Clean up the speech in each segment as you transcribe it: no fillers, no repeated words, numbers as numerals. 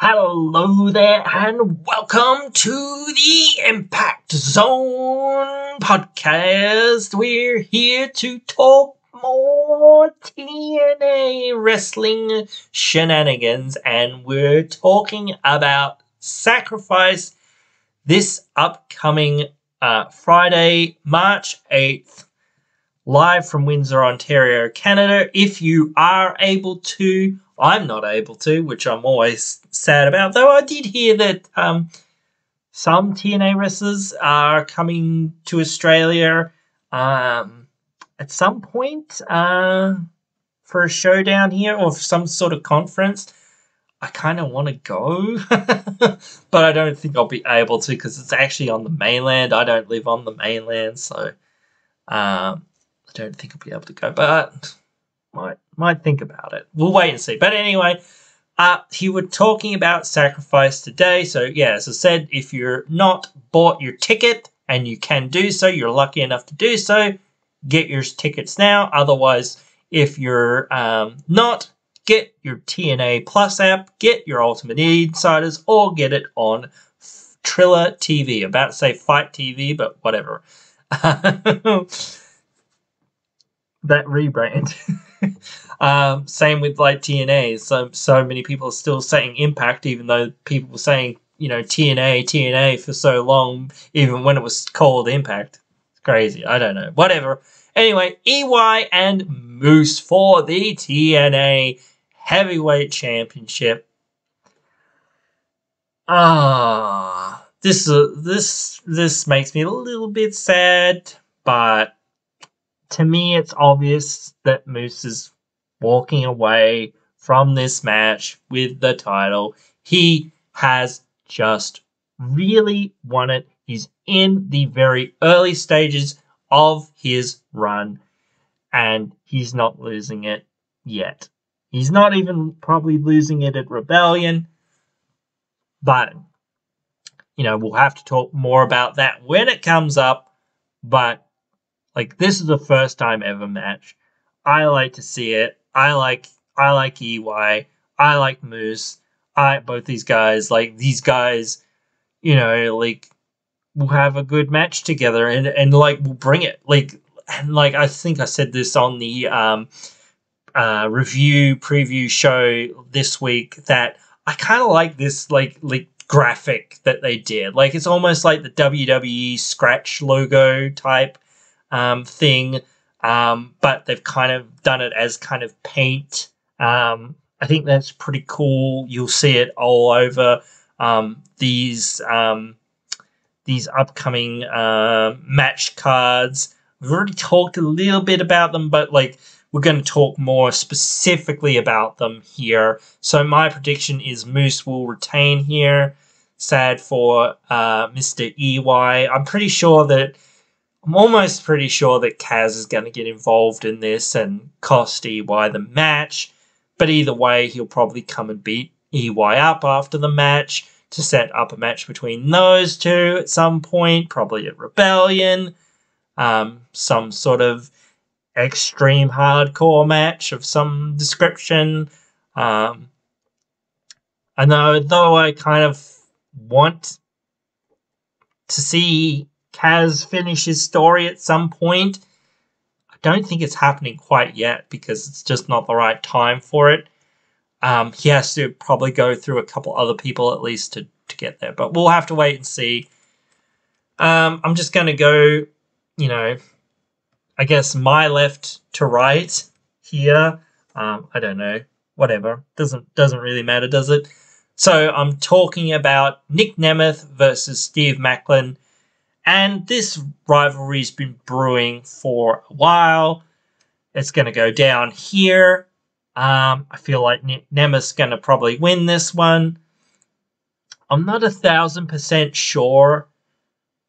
Hello there, and welcome to the Impact Zone podcast. We're here to talk more TNA wrestling shenanigans, and we're talking about Sacrifice this upcoming Friday, March 8th, live from Windsor, Ontario, Canada. If you are able to, I'm not able to, which I'm always sad about, though I did hear that some TNA wrestlers are coming to Australia at some point for a show down here or some sort of conference. I kind of want to go, but I don't think I'll be able to because it's actually on the mainland. I don't live on the mainland, so I don't think I'll be able to go, but might think about it. We'll wait and see. But anyway, he was talking about Sacrifice today. So yeah, as I said, if you're not bought your ticket and you can do so, you're lucky enough to do so, get your tickets now. Otherwise, if you're not, get your TNA Plus app, get your Ultimate Insiders, or get it on Triller TV. About to say Fight TV, but whatever. That rebrand. Same with like TNA. So many people are still saying Impact, even though people were saying, TNA for so long, even when it was called Impact. It's crazy. I don't know. Whatever. Anyway, EY and Moose for the TNA Heavyweight Championship. This makes me a little bit sad, but to me, it's obvious that Moose is walking away from this match with the title. He has just really won it. He's in the very early stages of his run, and he's not losing it yet. He's not even probably losing it at Rebellion, but, we'll have to talk more about that when it comes up, but this is a first time ever match. I like to see it. I like EY. I like Moose. Both these guys. These guys, we'll have a good match together and we'll bring it. I think I said this on the review preview show this week that I kind of like this graphic that they did. It's almost like the WWE scratch logo type thing, but they've kind of done it as kind of paint. I think that's pretty cool. You'll see it all over these upcoming match cards. We've already talked a little bit about them, but we're going to talk more specifically about them here. So my prediction is Moose will retain here. Sad for Mr. EY. I'm almost pretty sure that Kaz is going to get involved in this and cost EY the match. But either way, he'll probably come and beat EY up after the match to set up a match between those two at some point, probably at Rebellion. Some sort of extreme hardcore match of some description. I know, though I kind of want to see Kaz finish his story at some point, I don't think it's happening quite yet because it's just not the right time for it. He has to probably go through a couple other people at least to get there, but we'll have to wait and see. I'm just going to go, I guess my left to right here. I don't know, whatever. Doesn't really matter, does it? So I'm talking about Nick Nemeth versus Steve Macklin. And this rivalry's been brewing for a while. It's going to go down here. I feel like Nick Nemeth's going to probably win this one. I'm not 1,000% sure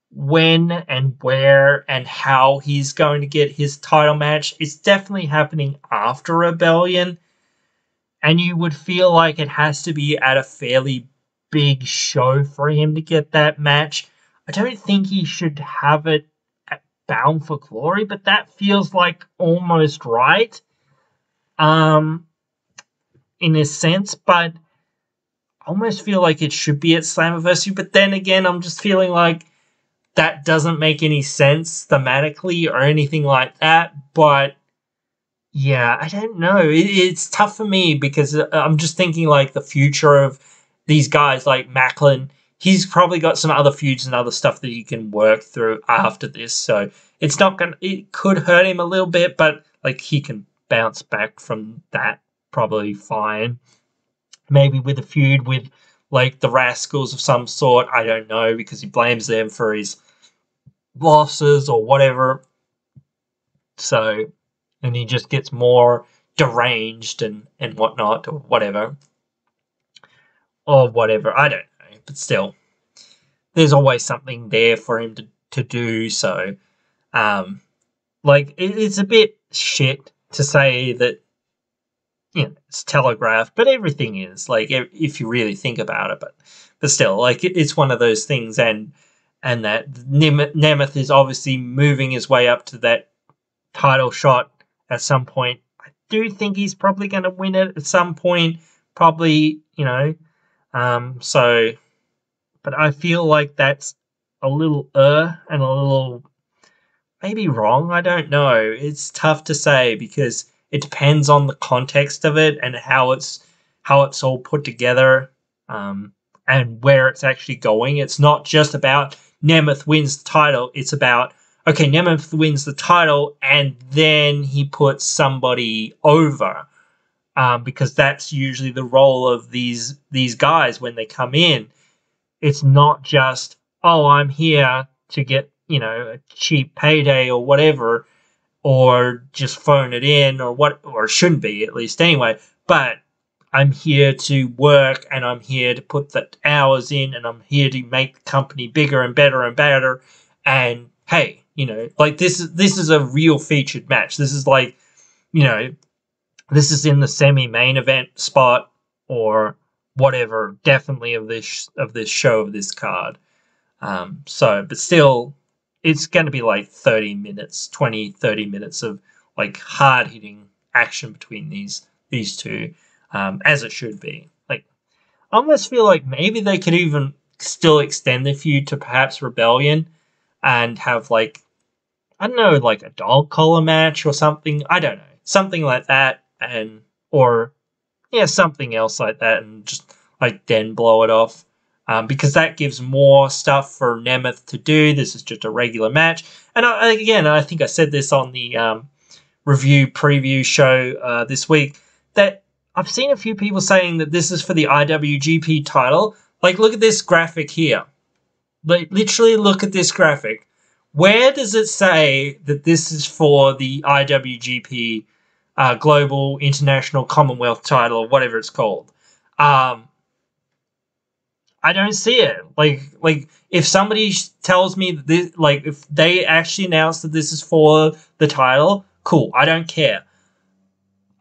when and where and how he's going to get his title match. It's definitely happening after Rebellion. And you would feel like it has to be at a fairly big show for him to get that match. I don't think he should have it at Bound for Glory, but that feels like almost right in a sense. But almost feel like it should be at Slammiversary, but then again, I'm just feeling like that doesn't make any sense thematically or anything like that. But yeah, I don't know. It's tough for me because I'm just thinking like the future of these guys like Macklin. He's probably got some other feuds and other stuff that he can work through after this. So it's not gonna. It could hurt him a little bit, but like he can bounce back from that probably fine. Maybe with a feud with like the Rascals of some sort. I don't know because he blames them for his losses or whatever. So, and he just gets more deranged and whatnot or whatever. Or whatever. I don't know. But still, there's always something there for him to do. So, like, it's a bit shit to say that, it's telegraphed, but everything is, like, if you really think about it. But still, like, it's one of those things, and that Nemeth is obviously moving his way up to that title shot at some point. I do think he's probably going to win it at some point, probably, so, but I feel like that's a little and a little maybe wrong. I don't know. It's tough to say because it depends on the context of it and how it's all put together, and where it's actually going. It's not just about Nemeth wins the title. It's about, okay, Nemeth wins the title and then he puts somebody over, because that's usually the role of these guys when they come in. It's not just, oh, I'm here to get, a cheap payday or whatever, or just phone it in or or shouldn't be at least anyway. But I'm here to work and I'm here to put the hours in and I'm here to make the company bigger and better and better. And hey, like this is a real featured match. This is like, this is in the semi-main event spot or whatever, definitely of this show, of this card. But still, it's going to be like 30 minutes of like hard-hitting action between these two, as it should be. Like, I almost feel like maybe they could even still extend the feud to perhaps Rebellion and have like, I don't know, like a dog collar match or something. I don't know. Something like that, or something else like that, and just like then blow it off. Because that gives more stuff for Nemeth to do. This is just a regular match. And I think I said this on the review preview show this week, that I've seen a few people saying that this is for the IWGP title. Like, look at this graphic here. Like, literally look at this graphic. Where does it say that this is for the IWGP Global International Commonwealth title or whatever it's called? I don't see it. Like if somebody tells me that this, like if they actually announce that this is for the title, cool. I don't care.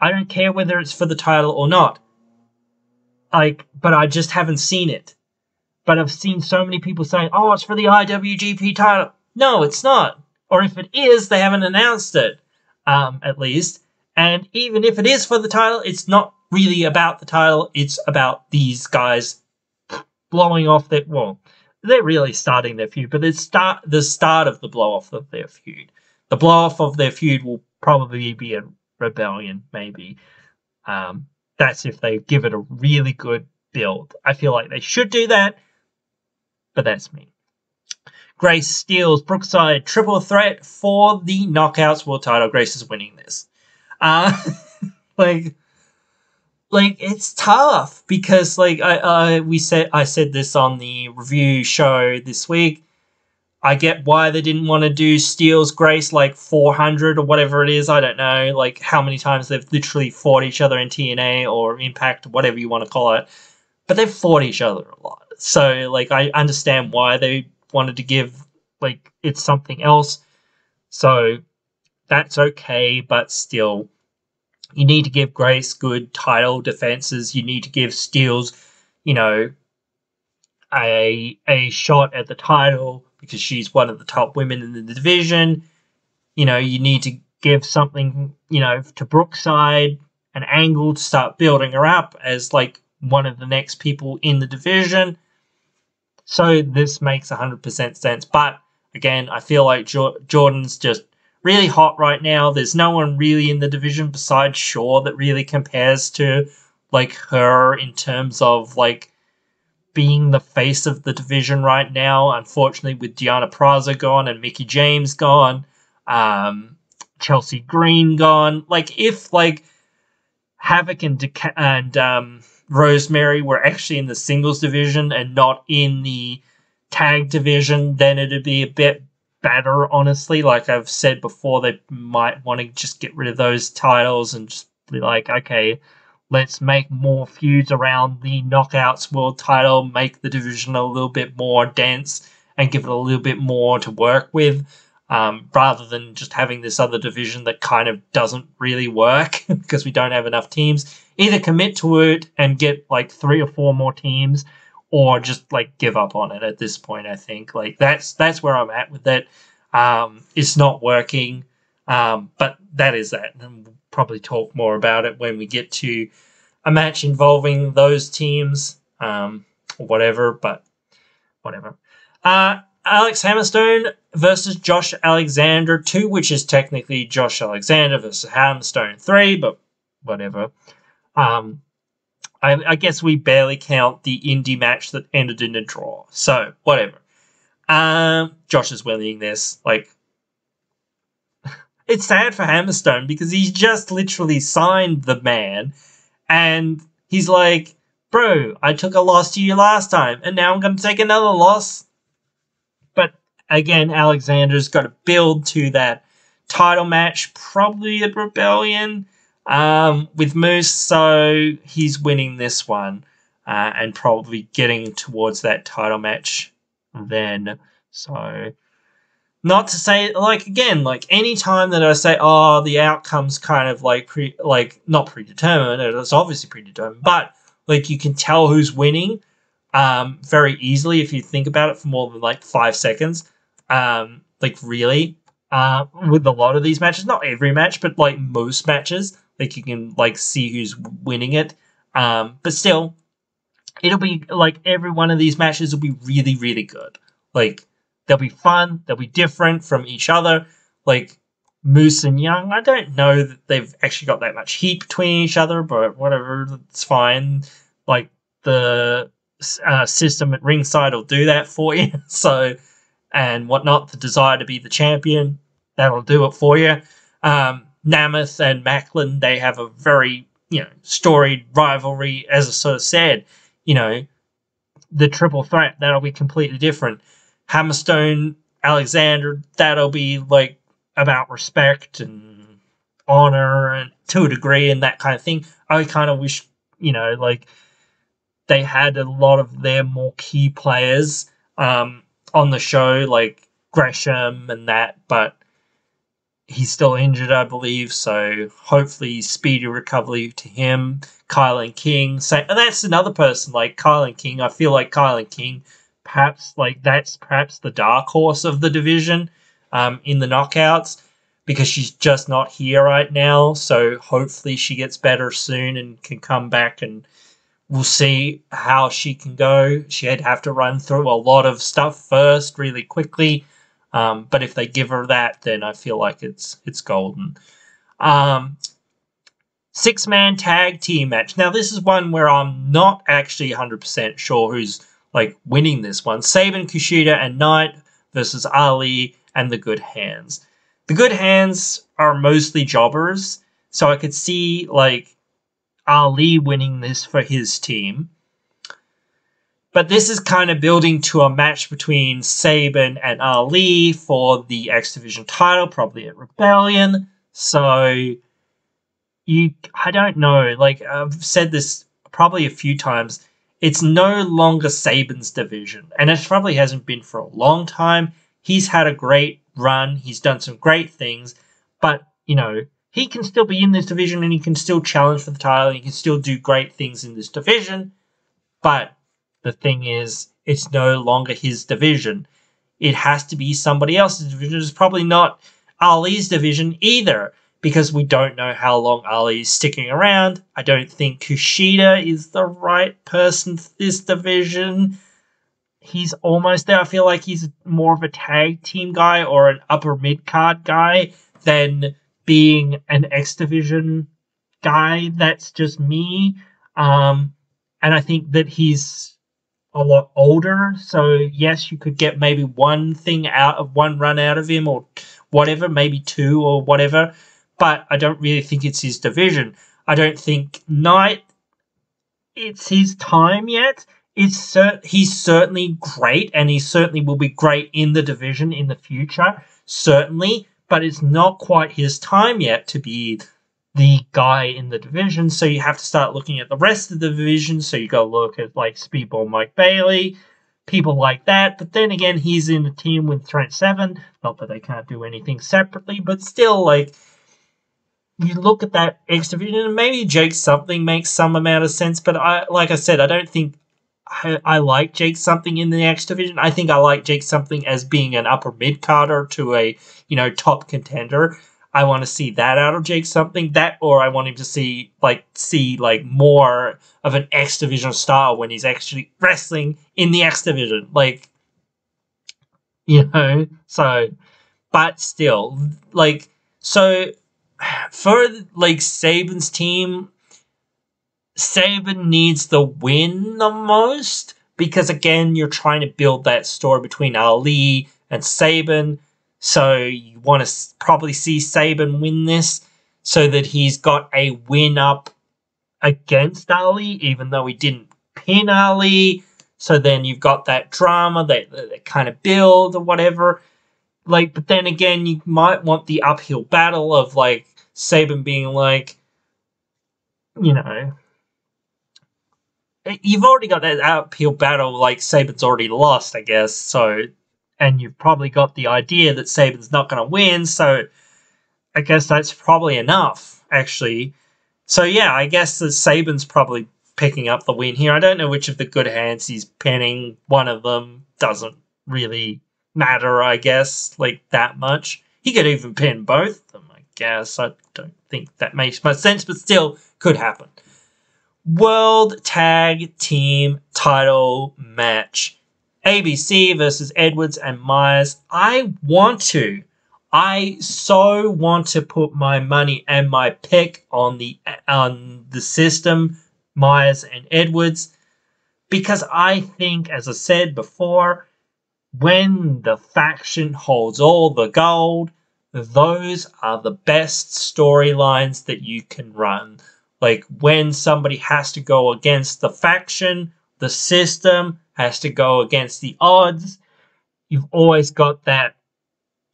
I don't care whether it's for the title or not. Like, but I just haven't seen it. But I've seen so many people saying, "Oh, it's for the IWGP title." No, it's not. Or if it is, they haven't announced it. At least. And even if it is for the title, it's not really about the title. It's about these guys blowing off their, well, they're really starting their feud, but the start of the blow off of their feud. The blow off of their feud will probably be a Rebellion, maybe. That's if they give it a really good build. I feel like they should do that, but that's me. Grace steals Brookside triple threat for the Knockouts World title. Grace is winning this. Like it's tough because like I said this on the review show this week. I get why they didn't want to do Steele's Grace like 400 or whatever it is. I don't know like how many times they've literally fought each other in TNA or Impact, whatever you want to call it. But they've fought each other a lot. So like I understand why they wanted to give like it's something else. So that's okay, but still, you need to give Grace good title defenses. You need to give Steele's, a shot at the title because she's one of the top women in the division. You need to give something, to Brookside, an angle to start building her up as like one of the next people in the division. So this makes 100% sense. But again, I feel like Jordan's just really hot right now. There's no one really in the division besides Shaw that really compares to like her in terms of like being the face of the division right now. Unfortunately, with Deonna Purrazzo gone and Mickie James gone, Chelsea Green gone. Like if like Havoc and Rosemary were actually in the singles division and not in the tag division, then it'd be a bit better, honestly. Like I've said before, they might want to just get rid of those titles and just be like, okay, let's make more feuds around the Knockouts World title, make the division a little bit more dense and give it a little bit more to work with, rather than just having this other division that kind of doesn't really work because we don't have enough teams. Either commit to it and get like 3 or 4 more teams, or just like give up on it at this point. I think like that's where I'm at with it. It's not working, but that is that, and we'll probably talk more about it when we get to a match involving those teams, or whatever. But whatever. Alex Hammerstone versus Josh Alexander 2, which is technically Josh Alexander versus Hammerstone 3, but whatever. I guess we barely count the indie match that ended in a draw, so whatever. Josh is winning this. Like, it's sad for Hammerstone because he's just literally signed the man, and he's like, bro, I took a loss to you last time, and now I'm going to take another loss. But again, Alexander's got to build to that title match, probably at Rebellion, with Moose, so he's winning this one, and probably getting towards that title match then. So, not to say, like, again, like, any time that I say, oh, the outcome's kind of, like, not predetermined, it's obviously predetermined, but, like, you can tell who's winning, very easily if you think about it for more than, like, 5 seconds. Like, really, with a lot of these matches, not every match, but, like, most matches, like, you can, like, see who's winning it. But still, it'll be, like, every one of these matches will be really, really good. Like, they'll be fun, they'll be different from each other. Like, Moose and Young, I don't know that they've actually got that much heat between each other, but whatever, it's fine. Like, the system at ringside will do that for you. So, and whatnot, the desire to be the champion, that'll do it for you. Namath and Macklin, they have a very, storied rivalry, as I sort of said. The triple threat, that'll be completely different. Hammerstone, Alexander, that'll be, like, about respect and honor and to a degree and that kind of thing. I kind of wish, like, they had a lot of their more key players on the show, like Gresham and that, but he's still injured, I believe, so hopefully speedy recovery to him. Kylan King, and that's another person, like Kylan King. I feel like Kylan King, that's perhaps the dark horse of the division in the knockouts, because she's just not here right now, so hopefully she gets better soon and can come back, and we'll see how she can go. She'd have to run through a lot of stuff first really quickly, but if they give her that, then I feel like it's golden. 6-man tag team match. Now, this is one where I'm not actually 100% sure who's, like, winning this one. Sabin, Kushida, and Knight versus Ali and the Good Hands. The Good Hands are mostly jobbers, so I could see, like, Ali winning this for his team. But this is kind of building to a match between Sabin and Ali for the X Division title, probably at Rebellion. So, I don't know. Like, I've said this probably a few times. It's no longer Sabin's division, and it probably hasn't been for a long time. He's had a great run. He's done some great things, but, he can still be in this division and he can still challenge for the title. And he can still do great things in this division, but the thing is, it's no longer his division. It has to be somebody else's division. It's probably not Ali's division either, because we don't know how long Ali is sticking around. I don't think Kushida is the right person for this division. He's almost there. I feel like he's more of a tag team guy or an upper mid-card guy than being an X Division guy. That's just me. And I think that he's a lot older. So, yes, you could get maybe one run out of him or whatever, maybe two or whatever. But I don't really think it's his division. I don't think Knight, it's his time yet. He's certainly great, and he certainly will be great in the division in the future, certainly. But it's not quite his time yet to be the guy in the division. So you have to start looking at the rest of the division. So you got to look at like Speedball Mike Bailey, people like that. But then again, he's in a team with Trent Seven. Not that they can't do anything separately, but still, like, you look at that X division, and maybe Jake Something makes some amount of sense. But like I said, I don't think I like Jake Something in the X division. I think I like Jake Something as being an upper mid-carder to a, top contender. I want to see that out of Jake Something. That, or I want him to see more of an X Division style when he's actually wrestling in the X Division. So, but still, so for, Saban's team, Saban needs the win the most because, again, you're trying to build that story between Ali and Saban. So you want to probably see Saban win this so that he's got a win up against Ali, even though he didn't pin Ali. So then you've got that drama that kind of build or whatever. But then again, you might want the uphill battle of, Saban being you've already got that uphill battle, Saban's already lost, I guess, so... And you've probably got the idea that Saban's not going to win, so I guess that's probably enough, actually. So, yeah, I guess that Saban's probably picking up the win here. I don't know which of the good hands he's pinning. One of them doesn't really matter, I guess, that much. He could even pin both of them, I guess. I don't think that makes much sense, but still could happen. World Tag Team Title Match. ABC versus Edwards and Myers. I so want to put my money and my pick on the system, Myers and Edwards, because I think, as I said before, when the faction holds all the gold, those are the best storylines that you can run. When somebody has to go against the faction, the system has to go against the odds, you've always got that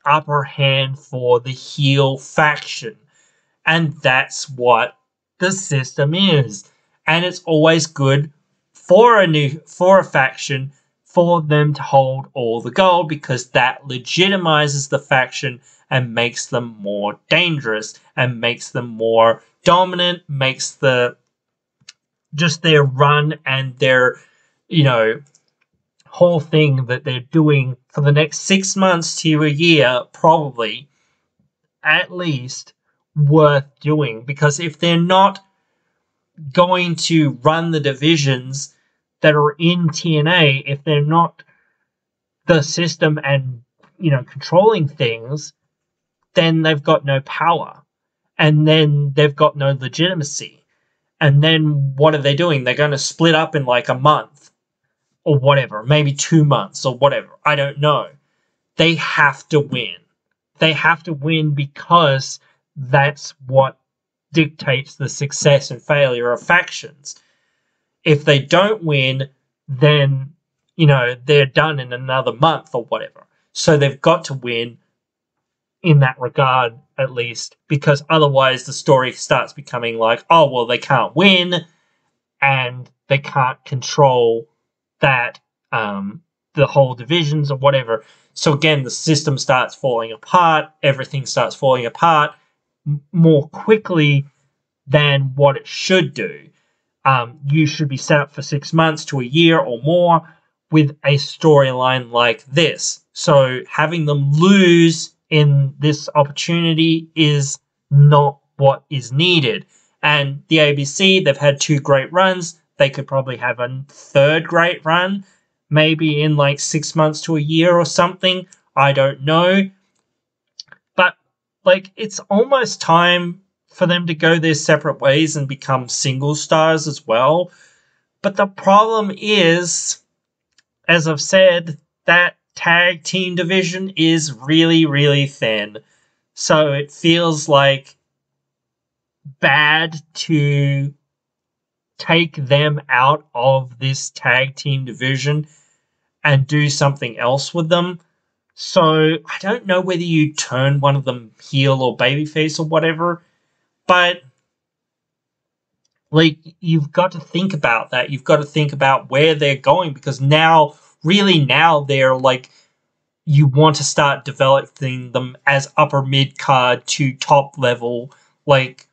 upper hand for the heel faction. And that's what the system is. And it's always good for a faction for them to hold all the gold, because that legitimizes the faction and makes them more dangerous and makes them more dominant, makes their run and their whole thing that they're doing for the next 6 months to a year, probably, at least, worth doing. Because if they're not going to run the divisions that are in TNA, if they're not the system and, controlling things, then they've got no power. And then they've got no legitimacy. And then what are they doing? They're going to split up in a month. Or whatever, maybe 2 months or whatever. I don't know. They have to win. They have to win because that's what dictates the success and failure of factions. If they don't win, then, they're done in another month or whatever. So they've got to win in that regard, at least, because otherwise the story starts becoming they can't win and they can't control that the whole divisions or whatever. So again, the system starts falling apart. Everything starts falling apart more quickly than what it should do. You should be set up for 6 months to a year or more with a storyline like this. So having them lose in this opportunity is not what is needed. And the ABC, they've had 2 great runs. They could probably have a 3rd great run, maybe in like 6 months to a year or something. I don't know. But like, it's almost time for them to go their separate ways and become single stars as well. But the problem is, as I've said, that tag team division is really, really thin. So it feels like bad to take them out of this tag team division and do something else with them. So I don't know whether you turn one of them heel or babyface or whatever, but like, you've got to think about that. You've got to think about where they're going, because now, really now, they're like, you want to start developing them as upper mid card to top level, like,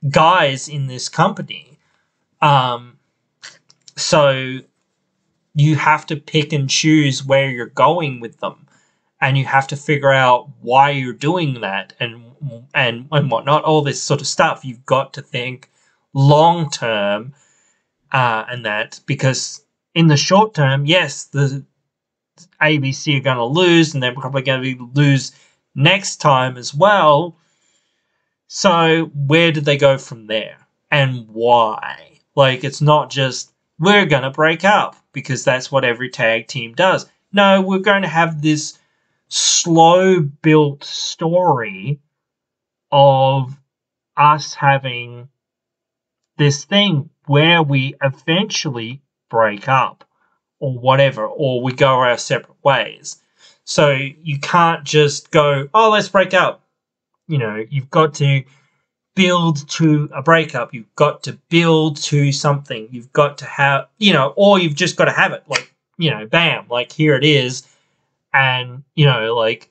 guys in this company. So you have to pick and choose where you're going with them, and you have to figure out why you're doing that and whatnot, all this sort of stuff. You've got to think long term, and that, because in the short term, yes, the ABC are going to lose, and they're probably going to lose next time as well. So where do they go from there, and why? Like, it's not just, we're going to break up because that's what every tag team does. No, we're going to have this slow built story of us having this thing where we eventually break up or whatever, or we go our separate ways. So you can't just go, oh, let's break up. You know, you've got to build to a breakup. You've got to build to something. You've got to have, you know, or you've just got to have it. Like, you know, bam, like, here it is. And, you know, like,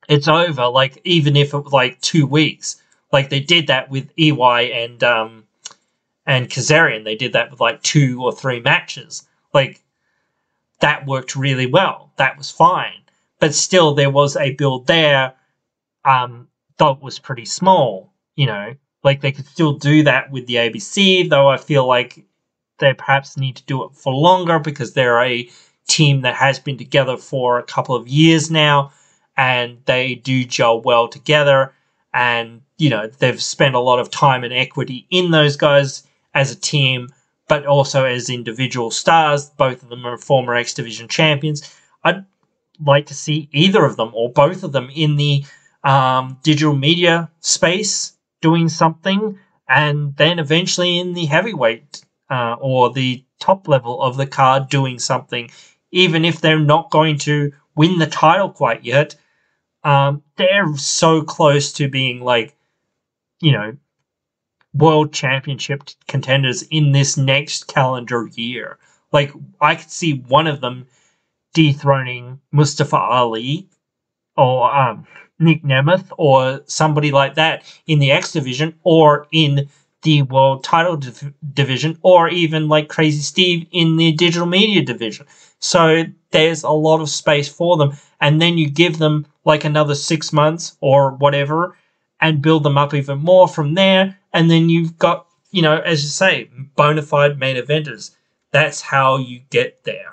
it's over. Like, even if it was like 2 weeks, like they did that with EY and Kazarian. They did that with like 2 or 3 matches. Like, that worked really well. That was fine. But still, there was a build there, though it was pretty small, you know. Like, they could still do that with the ABC, though I feel like they perhaps need to do it for longer, because they're a team that has been together for a couple of years now, and they do gel well together. And, you know, they've spent a lot of time and equity in those guys as a team, but also as individual stars. Both of them are former X Division champions. I'd like to see either of them or both of them in the digital media space doing something, and then eventually in the heavyweight or the top level of the card doing something. Even if they're not going to win the title quite yet, they're so close to being, like, you know, world championship contenders in this next calendar year. Like, I could see one of them dethroning Mustafa Ali or Nick Nemeth or somebody like that in the X division, or in the world title division, or even like Crazy Steve in the digital media division. So there's a lot of space for them, and then you give them like another 6 months or whatever and build them up even more from there, and then you've got, you know, as you say, bona fide main eventers. That's how you get there.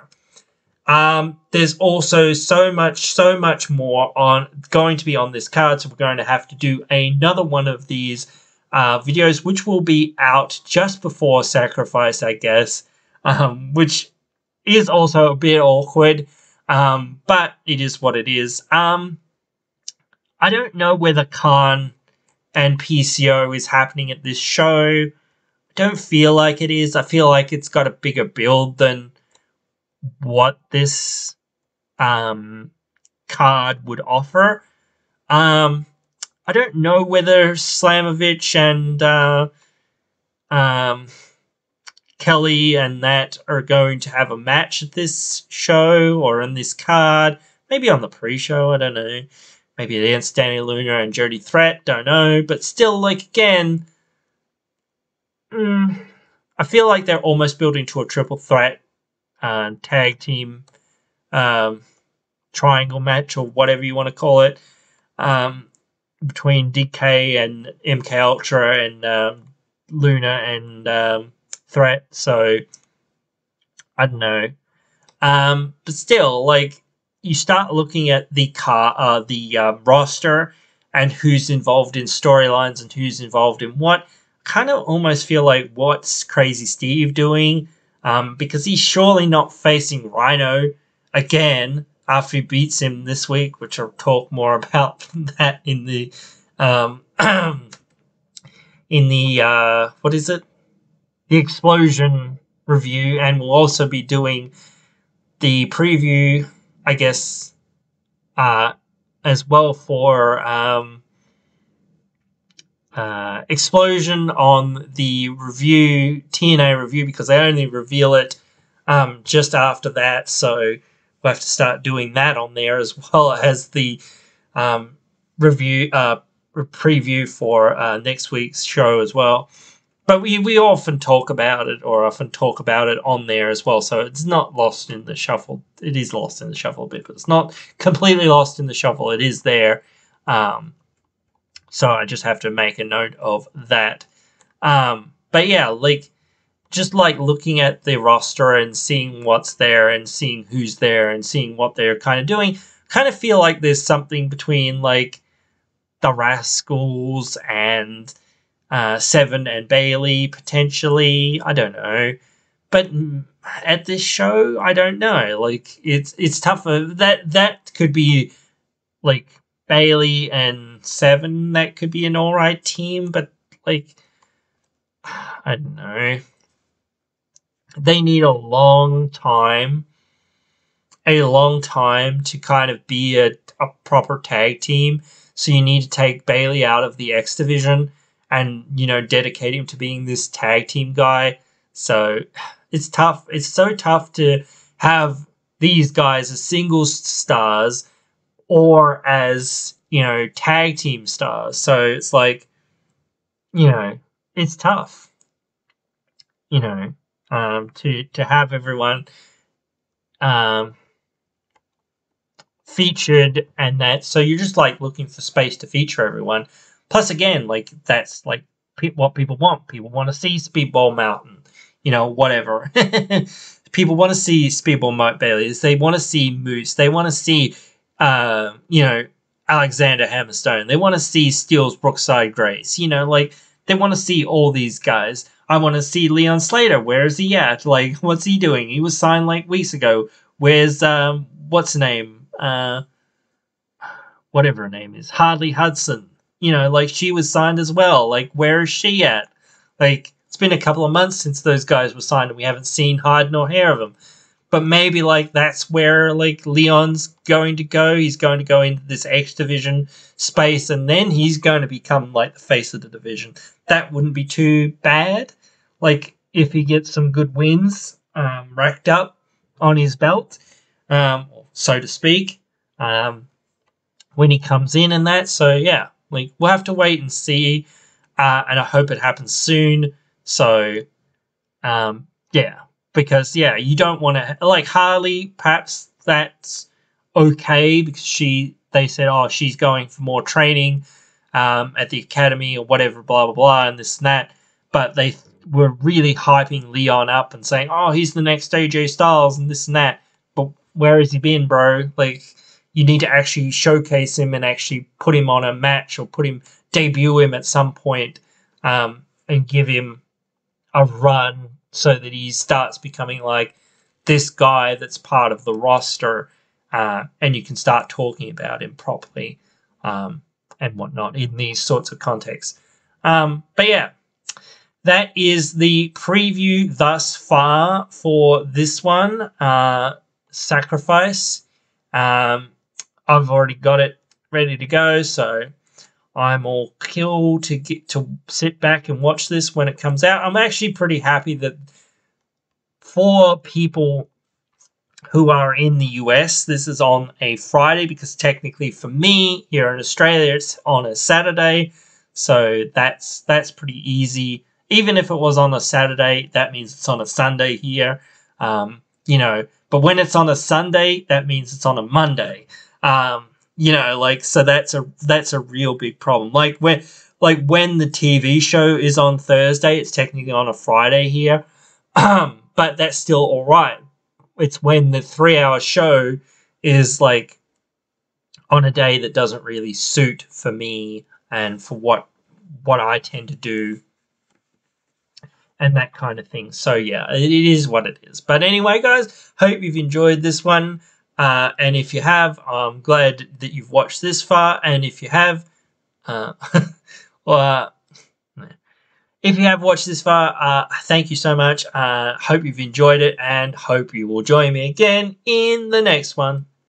There's also so much more going to be on this card, so we're going to have to do another one of these videos, which will be out just before Sacrifice, I guess, which is also a bit awkward, but it is what it is. I don't know whether Khan and PCO is happening at this show. I don't feel like it is. I feel like it's got a bigger build than what this card would offer. I don't know whether Slamovich and Kelly and that are going to have a match at this show or in this card. Maybe on the pre-show, I don't know. Maybe against Danny Luna and Jody Threat, don't know. But still, like, again, I feel like they're almost building to a triple threat tag team triangle match, or whatever you want to call it. between DK and MK Ultra and Luna and Threat. So I don't know. But still, like, you start looking at the roster and who's involved in storylines and who's involved in what. Kind of almost feel like, what's Crazy Steve doing? Because he's surely not facing Rhino again after he beats him this week, which I'll talk more about that in the what is it? The Explosion review, and we'll also be doing the preview, I guess, as well for Explosion on the review, TNA review, because they only reveal it just after that, so we'll have to start doing that on there, as well as the review preview for next week's show as well. But we often talk about it, on there as well, so it's not lost in the shuffle. It is lost in the shuffle a bit, but it's not completely lost in the shuffle. It is there. So I just have to make a note of that. But yeah, like, just like looking at the roster and seeing what's there and seeing who's there and seeing what they're kind of doing, kind of feel like there's something between, like, the Rascals and Seven and Bailey, potentially. I don't know. But at this show, I don't know. Like, it's tougher. That could be, like, Bailey and Seven. That could be an alright team, but, like, I don't know. They need a long time to kind of be a proper tag team. So you need to take Bailey out of the X division and, you know, dedicate him to being this tag team guy. So it's tough. It's so tough to have these guys as singles stars or as, you know, tag team stars. So it's like, you know, it's tough, you know, to have everyone featured and that. So you're just, like, looking for space to feature everyone. Plus, again, like, that's, like, what people want. People want to see Speedball Mountain, you know, whatever. People want to see Speedball Moat Baileys. They want to see Moose. They want to see, you know, Alexander Hammerstone. They want to see Steele's Brookside Grace. You know, like, they want to see all these guys. I want to see Leon Slater. Where is he at? Like, what's he doing? He was signed, like, weeks ago. Where's, what's her name? Whatever her name is. Harley Hudson. You know, like, she was signed as well. Like, where is she at? Like, it's been a couple of months since those guys were signed and we haven't seen hide nor hair of them. But maybe, like, that's where, like, Leon's going to go. He's going to go into this X division space and then he's going to become, like, the face of the division. That wouldn't be too bad. Like, if he gets some good wins racked up on his belt, so to speak, when he comes in and that. So, yeah, like, we'll have to wait and see, and I hope it happens soon. So, yeah, because, yeah, you don't want to, like, Harley, perhaps that's okay because they said, oh, she's going for more training at the academy or whatever, blah, blah, blah, and this and that. But they were really hyping Leon up and saying, oh, he's the next AJ Styles and this and that. But where has he been, bro? Like, you need to actually showcase him and actually put him on a match or debut him at some point and give him a run so that he starts becoming, like, this guy that's part of the roster and you can start talking about him properly and whatnot in these sorts of contexts. But yeah, that is the preview thus far for this one, Sacrifice. I've already got it ready to go, so I'm all cool to get to sit back and watch this when it comes out. I'm actually pretty happy that for people who are in the US, this is on a Friday because technically for me here in Australia, it's on a Saturday. So that's pretty easy. Even if it was on a Saturday, that means it's on a Sunday here. You know, but when it's on a Sunday, that means it's on a Monday. you know, like, so that's a real big problem. Like when the TV show is on Thursday, it's technically on a Friday here, but that's still all right. It's when the 3-hour show is like on a day that doesn't really suit for me and for what I tend to do and that kind of thing. So yeah, it is what it is. But anyway, guys, hope you've enjoyed this one. And if you have, I'm glad that you've watched this far. And if you have, well, if you have watched this far, thank you so much. Hope you've enjoyed it and hope you will join me again in the next one.